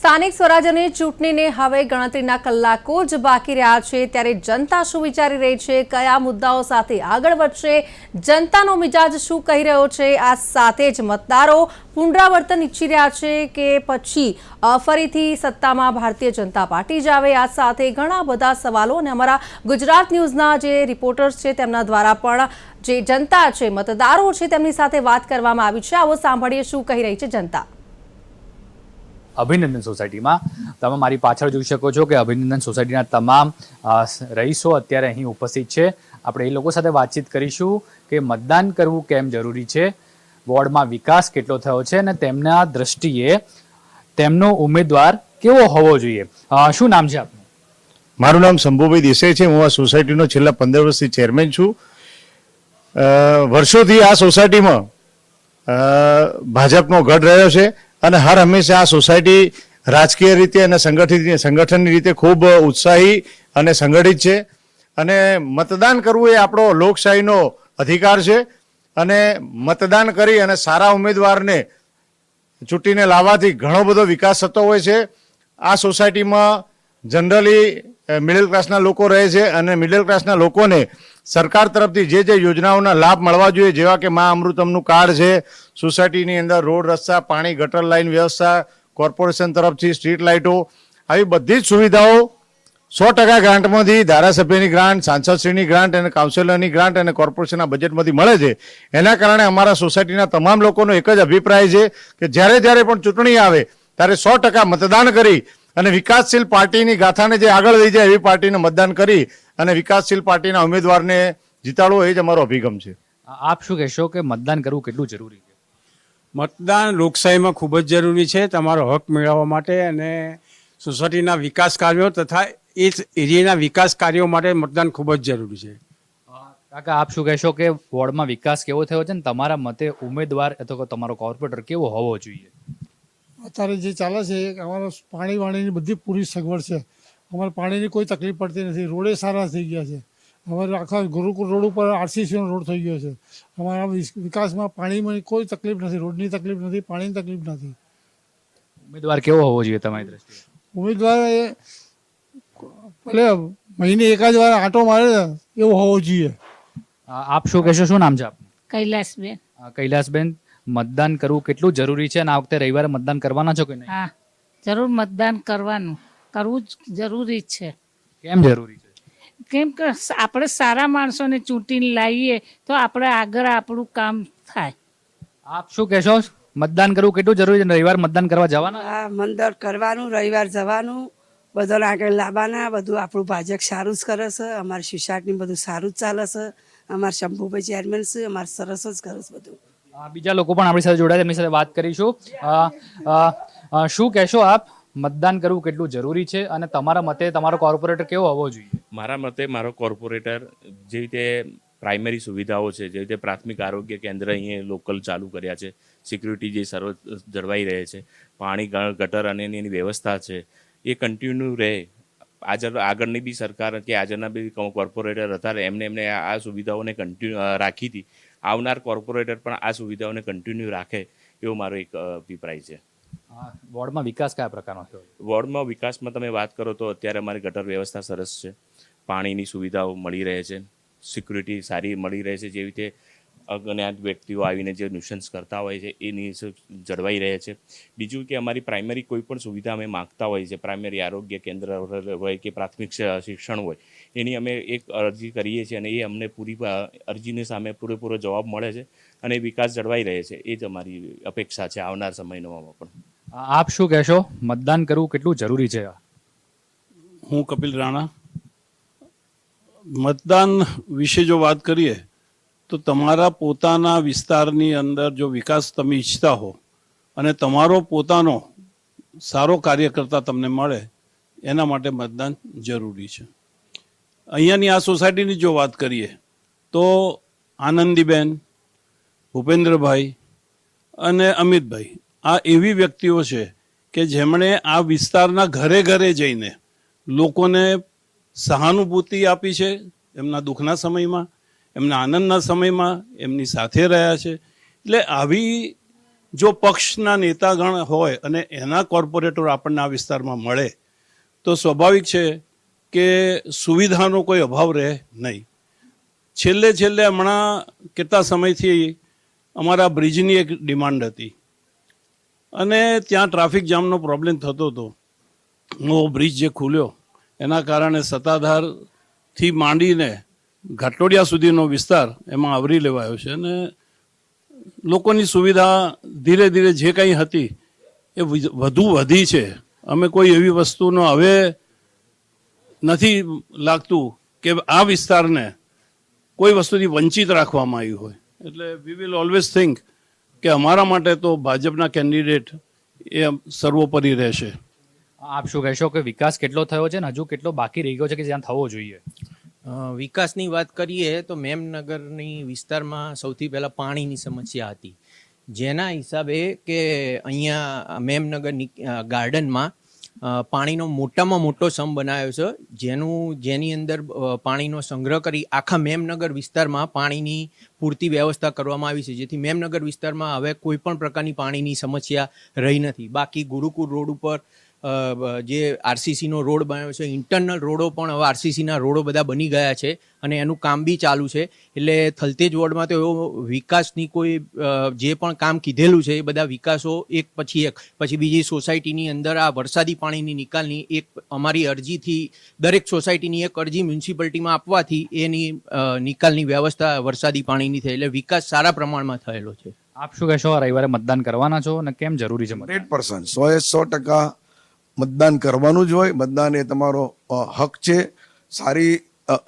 સ્થાનિક સ્વરાજ્યની ચૂંટણીને હવે ગણતરીના કલાકો જ બાકી રહ્યા છે ત્યારે જનતા શું વિચારી રહી છે, કયા મુદ્દાઓ સાથે આગળ વધશે, જનતાનો મિજાજ શું કહી રહ્યો છે, આ સાથે જ મતદારો પુનરાવર્તન ઈચ્છી રહ્યા છે કે પછી ફરીથી સત્તામાં ભારતીય જનતા પાર્ટી જ આવે, આ સાથે ઘણા બધા સવાલો અને અમારા ગુજરાત ન્યૂઝના જે રિપોર્ટર્સ છે તેમના દ્વારા પણ જે જનતા છે, મતદારો છે તેમની સાથે વાત કરવામાં આવી છે। આવો સાંભળીએ શું કહી રહી છે જનતા। અભિનંદન સોસાયટીમાં તમે મારી પાછળ જોઈ શકો છો કે અભિનંદન સોસાયટીના તમામ રહીશો અત્યારે અહીં ઉપસ્થિત છે। આપણે એ લોકો સાથે વાતચીત કરીશું કે મતદાન કરવું કેમ જરૂરી છે, વોર્ડમાં વિકાસ કેટલો થયો છે અને તેમના દ્રષ્ટિએ તેમનો ઉમેદવાર કેવો હોવો જોઈએ। શું નામ છે આપનું? મારું નામ શંભુભાઈ દેસાઈ છે। હું આ સોસાયટીનો છેલ્લા 15 વર્ષથી ચેરમેન છું। વર્ષોથી આ સોસાયટીમાં ભાજપનો ગઢ રહ્યો છે અને હર હંમેશા આ સોસાયટી રાજકીય રીતે અને સંગઠનની રીતે ખૂબ ઉત્સાહી અને સંગઠિત છે અને મતદાન કરવું એ આપણો લોકશાહીનો અધિકાર છે અને મતદાન કરી અને સારા ઉમેદવારને ચૂંટીને લાવવાથી ઘણો બધો વિકાસ થતો હોય છે। આ સોસાયટીમાં જનરલી મિડલ ક્લાસના લોકો રહે છે અને મિડલ ક્લાસના લોકોને સરકાર તરફથી જે યોજનાઓના લાભ મળવા જોઈએ, જેવા કે મા અમૃતમનું કાર્ડ છે, સોસાયટીની અંદર રોડ રસ્તા, પાણી, ગટર લાઇન વ્યવસ્થા, કોર્પોરેશન તરફથી સ્ટ્રીટ લાઇટો, આવી બધી જ સુવિધાઓ 100% ગ્રાન્ટમાંથી, ધારાસભ્યની ગ્રાન્ટ, સાંસદશ્રીની ગ્રાન્ટ અને કાઉન્સિલરની ગ્રાન્ટ અને કોર્પોરેશનના બજેટમાંથી મળે છે। એના કારણે અમારા સોસાયટીના તમામ લોકોનો એક જ અભિપ્રાય છે કે જ્યારે પણ ચૂંટણી આવે ત્યારે 100% મતદાન કરી અને વિકાસશીલ પાર્ટીની ગાથાને જે આગળ લઈ જાય એવી પાર્ટીને મતદાન કરી અને વિકાસશીલ પાર્ટીના ઉમેદવારને જીતાડવો એ જ અમારો અભિગમ છે। આપ શું કહેશો કે મતદાન કરવું કેટલું જરૂરી છે? મતદાન લોકશાહીમાં ખૂબ જ જરૂરી છે તમારો હક મેળવવા માટે અને સોસાયટીના વિકાસ કાર્યો તથા એ એરિયાના વિકાસ કાર્યો માટે મતદાન ખૂબ જ જરૂરી છે। કાકા આપ શું કહેશો કે વોર્ડમાં વિકાસ કેવો થયો છે ને તમારા મતે ઉમેદવાર અથવા તમારો કોર્પોરેટર કેવો હોવો જોઈએ? અત્યારે જે ચાલે છે અમારો પાણી વાણીની બધી પૂરી સગવડ છે। અમારે પાણીની કોઈ તકલીફ પડતી નથી, રોડે સારા થઈ ગયા છે। અમારે આખા ગુરુકુળ રોડ ઉપર આરસીસીનો રોડ થઈ ગયો છે। અમારા વિકાસમાં પાણીમાં કોઈ તકલીફ નથી, રોડની તકલીફ નથી, પાણીની તકલીફ નથી। ઉમેદવાર કેવો હોવો જોઈએ તમારી દ્રષ્ટિએ? ઉમેદવાર એ ભલે મહિને એકાદ વાર આંટો મારે એવો હોવો જોઈએ। આપ શું કહેશો? શું નામ છે આપનું? કૈલાસબેન। કૈલાસબેન, મતદાન કરવું કેટલું જરૂરી છે અને આ વખતે રવિવારે મતદાન કરવાના છો કે નહીં? હા, જરૂર મતદાન કરવું જ જરૂરી છે। કેમ જરૂરી છે? કેમ કે આપણે સારા માણસોને ચૂંટીને લાવીએ તો આપણે આગળ આપણું કામ થાય। આપ શું કહેશો? મતદાન કરવું કેટલું જરૂરી છે? રવિવાર મતદાન કરવા જવાના? હા, મતદાન કરવાનું, રવિવાર જવાનું, બધાને આગળ લાવવાના, બધું આપણું ભાજપ સારું જ કરે છે। અમારી સોસાયટીનું બધું સારું જ ચાલે છે। અમારા શંભુભાઈ ચેરમેન છે, અમારે સરસ જ કરે છે બધું। બીજા લોકો પણ આપણી સાથે જોડાય, એમની સાથે વાત કરીશું। શું કહેશો આપ? મતદાન કરવું કેટલું જરૂરી છે અને તમારા મતે તમારો કોર્પોરેટર કેવો હોવો જોઈએ? મારા મતે મારો કોર્પોરેટર જે રીતે પ્રાઇમરી સુવિધાઓ છે, જે રીતે પ્રાથમિક આરોગ્ય કેન્દ્ર અહીંયા લોકલ ચાલુ કર્યા છે, સિક્યુરિટી જે સર્વ જળવાઈ રહે છે, પાણી, ગટર અને એની વ્યવસ્થા છે એ કન્ટિન્યુ રહે। આગળની બી સરકાર કે આજના બી કોર્પોરેટર હતા એમને આ સુવિધાઓને કન્ટિન્યુ રાખી હતી। આવનાર કોર્પોરેટર પણ આ સુવિધાઓને કન્ટિન્યુ રાખે એવો મારો એક અભિપ્રાય છે। વોર્ડમાં વિકાસ કયા પ્રકારનો થયો? વોર્ડમાં વિકાસમાં તમે વાત કરો તો અત્યારે અમારી ગટર વ્યવસ્થા સરસ છે, પાણીની સુવિધાઓ મળી રહે છે, સિક્યુરિટી સારી મળી રહે છે, જેવી રીતે અજ્ઞાત વ્યક્તિઓ આવીને જે ન્યુસન્સ કરતા હોય છે એની જળવાઈ રહે છે। બીજું કે અમારી પ્રાઇમરી કોઈ પણ સુવિધા અમે માગતા હોય છે, પ્રાઇમરી આરોગ્ય કેન્દ્ર હોય કે પ્રાથમિક શિક્ષણ હોય, એની અમે એક અરજી કરીએ છીએ અને એ અમને પૂરી અરજીની સામે પૂરેપૂરો જવાબ મળે છે અને વિકાસ જળવાઈ રહે છે। એ જ અમારી અપેક્ષા છે આવનાર સમયમાં પણ। આપ શું કહેશો? મતદાન કરવું કેટલું જરૂરી છે? હું કપિલ રાણા। મતદાન વિશે જો વાત કરીએ તો તમારા પોતાના વિસ્તારની અંદર જો વિકાસ તમે ઈચ્છતા હો અને તમારો પોતાનો સારો કાર્યકર્તા તમને મળે એના માટે મતદાન જરૂરી છે। અહીંયાની આ સોસાયટીની જો વાત કરીએ તો આનંદીબેન, ભૂપેન્દ્રભાઈ અને અમિતભાઈ આ એવી વ્યક્તિઓ છે કે જેમણે આ વિસ્તારના ઘરે ઘરે જઈને લોકોને સહાનુભૂતિ આપી છે, એમના દુઃખના સમયમાં, એમના આનંદના સમયમાં એમની સાથે રહ્યા છે। એટલે આવી જો પક્ષના નેતાગણ હોય અને એના કોર્પોરેટર આપણને આ વિસ્તારમાં મળે તો સ્વાભાવિક છે કે સુવિધાનો કોઈ અભાવ રહે નહીં. છેલ્લે હમણાં કેટલા સમયથી અમારા બ્રિજની એક ડિમાન્ડ હતી અને ત્યાં ટ્રાફિક જામનો પ્રોબ્લેમ થતો હતો. નવો બ્રિજ જે ખુલ્યો એના કારણે સત્તાધારથી માંડીને ઘાટલોડિયા સુધીનો વિસ્તાર એમાં આવરી લેવાયો છે અને લોકોની સુવિધા ધીરે ધીરે જે કંઈ હતી એ વધુ વધી છે. અમે કોઈ એવી વસ્તુનો હવે નથી લાગતું કે આ વિસ્તારને કોઈ વસ્તુથી વંચિત રાખવામાં આવ્યું હોય. એટલે વી વિલ ઓલવેઝ થિંક કે અમારા માટે તો ભાજપના કેન્ડિડેટ એ સર્વોપરી રહેશે. આપ શું કહેશો કે વિકાસ કેટલો થયો છે ને હજુ કેટલો બાકી રહી ગયો છે કે જ્યાં થવો જોઈએ? વિકાસની વાત કરીએ તો મેમનગરની વિસ્તારમાં સૌથી પહેલાં પાણીની સમસ્યા હતી, જેના હિસાબે કે અહીંયા મેમનગરની ગાર્ડનમાં પાણીનો મોટામાં મોટો સમ બનાવ્યો છે, જેની અંદર પાણીનો સંગ્રહ કરી આખા મેમનગર વિસ્તારમાં પાણીની પૂરતી વ્યવસ્થા કરવામાં આવી છે, જેથી મેમનગર વિસ્તારમાં હવે કોઈ પણ પ્રકારની પાણીની સમસ્યા રહી નથી. બાકી ગુરુકુળ રોડ ઉપર જે આરસીસીનો રોડ બન્યો છે, ઇન્ટરનલ રોડો પણ હવે આરસીસીના રોડો બધા બની ગયા છે અને એનું કામ બી ચાલુ છે. એટલે થલતેજ વોર્ડમાં તો એવો વિકાસની કોઈ જે પણ કામ કીધેલું છે એ બધા વિકાસો એક પછી એક, પછી બીજી સોસાયટીની અંદર આ વરસાદી પાણીની નિકાલની એક અમારી અરજીથી દરેક સોસાયટીની એક અરજી મ્યુનિસિપાલિટીમાં આપવાથી એની નિકાલની વ્યવસ્થા વરસાદી પાણીની થઈ, એટલે વિકાસ સારા પ્રમાણમાં થયેલો છે. આપ શું કહેશો, રવિવારે મતદાન કરવાના છો અને કેમ જરૂરી છે? 100% 100% મતદાન કરવાનું જ હોય. મતદાન એ તમારો હક છે. સારી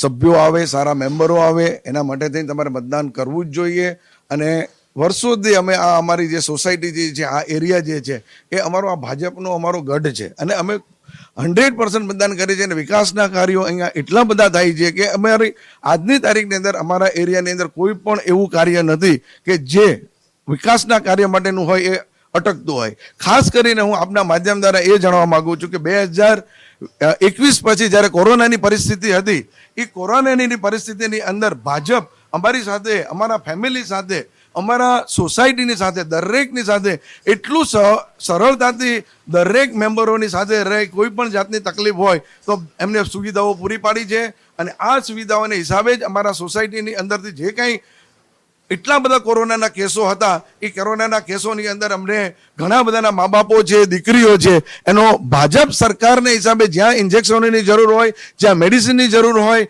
સભ્યો આવે, સારા મેમ્બરો આવે, એના માટે થઈને તમારે મતદાન કરવું જ જોઈએ. અને વર્ષોથી અમે આ અમારી જે સોસાયટી જે છે, આ એરિયા જે છે એ અમારો આ ભાજપનો અમારો ગઢ છે અને અમે 100% મતદાન કરીએ છીએ અને વિકાસના કાર્યો અહીંયા એટલા બધા થાય છે કે અમારી આજની તારીખની અંદર અમારા એરિયાની અંદર કોઈ પણ એવું કાર્ય નથી કે જે વિકાસના કાર્ય માટેનું હોય એ અટકતું હોય. ખાસ કરીને હું આપના માધ્યમ દ્વારા એ જણાવવા માંગુ છું કે 2021 પછી જ્યારે કોરોનાની પરિસ્થિતિ હતી, એ કોરોનાની પરિસ્થિતિની અંદર ભાજપ અમારી સાથે, અમારા ફેમિલી સાથે, અમારા સોસાયટીની સાથે, દરેકની સાથે એટલું સરળતાથી દરેક મેમ્બરોની સાથે રહે, કોઈ પણ જાતની તકલીફ હોય તો એમને સુવિધાઓ પૂરી પાડી છે. અને આ સુવિધાઓને હિસાબે જ અમારા સોસાયટીની અંદરથી જે કંઈ એટલા બધા કોરોનાના કેસો હતા, એ કોરોનાના કેસોની અંદર અમને ઘણા બધાના મા બાપો છે, દીકરીઓ છે, એનો ભાજપ સરકારને હિસાબે જ્યાં ઇન્જેક્શનોની જરૂર હોય, જ્યાં મેડિસિનની જરૂર હોય,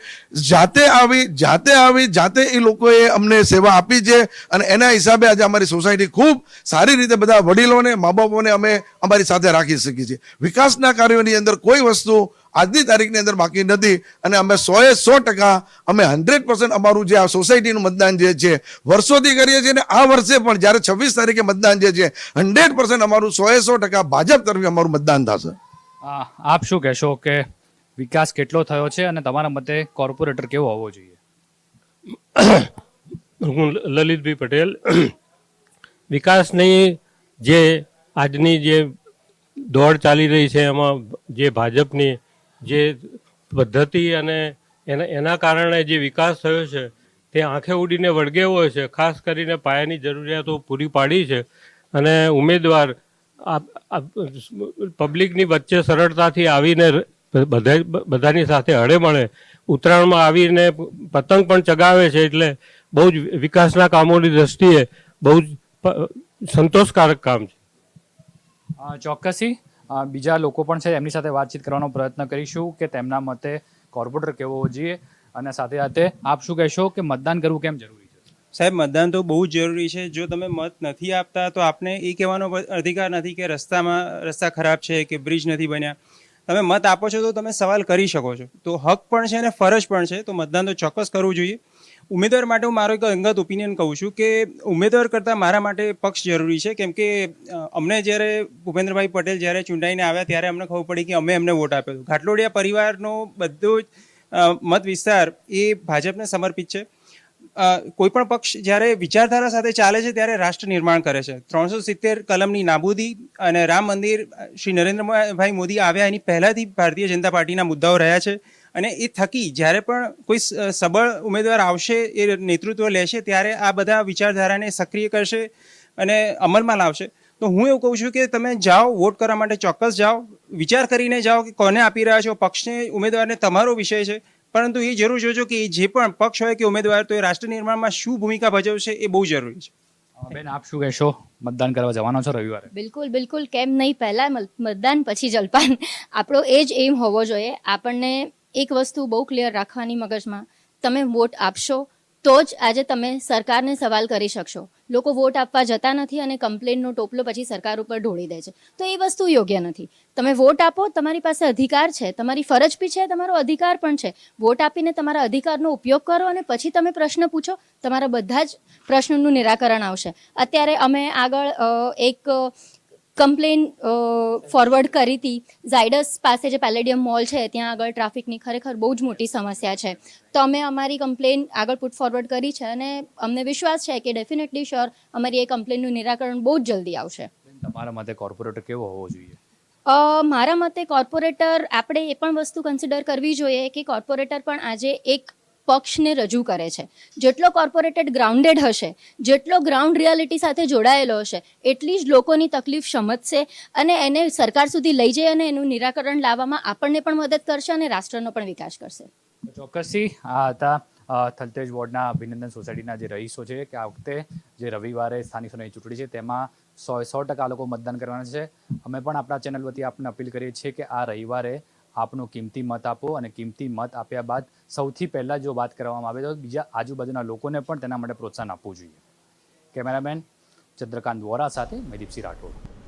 જાતે એ લોકોએ અમને સેવા આપી છે. અને એના હિસાબે આજે અમારી સોસાયટી ખૂબ સારી રીતે બધા વડીલોને, મા બાપોને અમે અમારી સાથે રાખી શકીએ છીએ. વિકાસના કાર્યોની અંદર કોઈ વસ્તુ આજની તારીખની અંદર બાકી નથી અને અમે 100% અમે 100% અમારું જે આ સોસાયટીનું મતદાન જે છે વર્ષોથી કરીએ છીએ. અને આ વર્ષે પણ જ્યારે 26 તારીખે મતદાન જે છે 100% અમારું 100% ભાજપ તરફી અમારું મતદાન થશે. આપ શું કહેશો કે વિકાસ કેટલો થયો છે અને તમારા મતે કોર્પોરેટર કેવો હોવો જોઈએ? હું લલિતભાઈ પટેલ. વિકાસની જે આજની જે દોડ ચાલી રહી છે એમાં જે ભાજપની જે પદ્ધતિ અને એના કારણે જે વિકાસ થયો છે તે આંખે ઉડીને વળગે હોય છે. ખાસ કરીને પાયાની જરૂરિયાતો પૂરી પાડી છે અને ઉમેદવાર પબ્લિકની વચ્ચે સરળતાથી આવીને બધાની સાથે હળે મળે, ઉત્તરાયણમાં આવીને પતંગ પણ ચગાવે છે, એટલે બહુ જ વિકાસના કામોની દ્રષ્ટિએ બહુ જ સંતોષકારક કામ છે. ચોક્કસથી બીજા લોકો પણ છે, એમની સાથે વાતચીત કરવાનો પ્રયત્ન કરીશું કે તેમના મતે કોર્પોરેટર કેવો હોવો જોઈએ. અને સાથે સાથે આપ શું કહેશો કે મતદાન કરવું કેમ જરૂરી છે? સાહેબ, મતદાન તો બહુ જ જરૂરી છે. જો તમે મત નથી આપતા તો આપને એ કહેવાનો અધિકાર નથી કે રસ્તા ખરાબ છે કે બ્રિજ નથી બન્યા. તમે મત આપો છો તો તમે સવાલ કરી શકો છો, તો હક પણ છે અને ફરજ પણ છે. તો મતદાન તો ચોક્કસ કરવું જોઈએ. ઉમેદવાર માટે હું મારો એક અંગત ઓપિનિયન કહું છું કે ઉમેદવાર કરતાં મારા માટે પક્ષ જરૂરી છે. કેમ કે અમને જ્યારે ભૂપેન્દ્રભાઈ પટેલ જ્યારે ચૂંટાઈને આવ્યા ત્યારે અમને ખબર પડી કે અમે એમને વોટ આપ્યો. ઘાટલોડિયા પરિવારનો બધો જ મત વિસ્તાર એ ભાજપને સમર્પિત છે. કોઈ પણ પક્ષ જ્યારે વિચારધારા સાથે ચાલે છે ત્યારે રાષ્ટ્ર નિર્માણ કરે છે. 370 કલમની નાબૂદી અને રામ મંદિર શ્રી નરેન્દ્રભાઈ મોદી આવ્યા એની પહેલાંથી ભારતીય જનતા પાર્ટીના મુદ્દાઓ રહ્યા છે. અને એ થકી જ્યારે પણ કોઈ સબળ ઉમેદવાર આવશે, એ નેતૃત્વ લેશે, ત્યારે આ બધા વિચારધારાને સક્રિય કરશે, અને અમલમાં લાવશે. તો હું એવું કહું છું કે તમે જાઓ, વોટ કરવા માટે ચોક્કસ જાઓ, વિચાર કરીને જાઓ કે કોને આપી રહ્યા છો, પક્ષને, ઉમેદવારને તમારો વિષય છે, પરંતુ એ જરૂર જોજો કે જે પણ પક્ષ હોય કે ઉમેદવાર તો એ રાષ્ટ્ર નિર્માણમાં શું ભૂમિકા ભજવશે એ બહુ જરૂરી છે. બેન, આપ શું કહેશો? મતદાન કરવા જવાનો છો રવિવારે? બિલકુલ બિલકુલ, કેમ નહીં. પહેલા મતદાન પછી જલપાન, આપણો એ જ એમ હોવો જોઈએ. આપણને એક વસ્તુ બહુ ક્લિયર રાખવાની મગજમાં, તમે વોટ આપશો તો જ આજે તમે સરકારને સવાલ કરી શકશો. લોકો વોટ આપવા જતા નથી અને કમ્પ્લેનનો ટોપલો પછી સરકાર ઉપર ઢોળી દે છે, તો એ વસ્તુ યોગ્ય નથી. તમે વોટ આપો, તમારી પાસે અધિકાર છે, તમારી ફરજ બી છે, તમારો અધિકાર પણ છે. વોટ આપીને તમારા અધિકારનો ઉપયોગ કરો અને પછી તમે પ્રશ્ન પૂછો, તમારા બધા જ પ્રશ્નોનું નિરાકરણ આવશે. અત્યારે અમે આગળ એક કમ્પ્લેન ફોરવર્ડ કરી હતી. ઝાયડસ પાસે જે પેલેડિયમ મોલ છે ત્યાં આગળ ટ્રાફિકની ખરેખર બહુ જ મોટી સમસ્યા છે. તો અમે અમારી કમ્પ્લેન આગળ પુટ ફોરવર્ડ કરી છે અને અમને વિશ્વાસ છે કે ડેફિનેટલી શ્યોર અમારી એ કમ્પ્લેનનું નિરાકરણ બહુ જ જલ્દી આવશે. તમારા મતે કોર્પોરેટર કેવો હોવો જોઈએ? મારા મતે કોર્પોરેટર, આપણે એ પણ વસ્તુ કન્સિડર કરવી જોઈએ કે કોર્પોરેટર પણ આજે એક પક્ષને રજૂ કરે છે. જેટલો કોર્પોરેટેડ ગ્રાઉન્ડેડ હશે, જેટલો ગ્રાઉન્ડ રિયાલિટી સાથે જોડાયેલો હશે, એટલી જ લોકોની તકલીફ સમજશે અને એને સરકાર સુધી લઈ જઈ અને એનું નિરાકરણ લાવવામાં આપણને પણ મદદ કરશે અને રાષ્ટ્રનો પણ વિકાસ કરશે. ચોક્કસથી આ હતા થલતેજ વોર્ડના અભિનંદન સોસાયટીના જે રહીશો છે કે આ વખતે જે રવિવારે સ્થાનિક સ્વરાજની ચૂંટણી છે તેમાં 100% લોકો મતદાન કરવાના છે. અમે પણ આપણા ચેનલ વતી આપને અપીલ કરીએ છીએ કે આ રવિવારે આપનો કિંમતી મત આપો અને કિંમતી મત આપ્યા બાદ સૌથી પહેલાં જો વાત કરવામાં આવે તો બીજા આજુબાજુના લોકોને પણ તેના માટે પ્રોત્સાહન આપવું જોઈએ. કેમેરામેન ચંદ્રકાંત વોરા સાથે મેં દીપસિંહ રાઠોડ.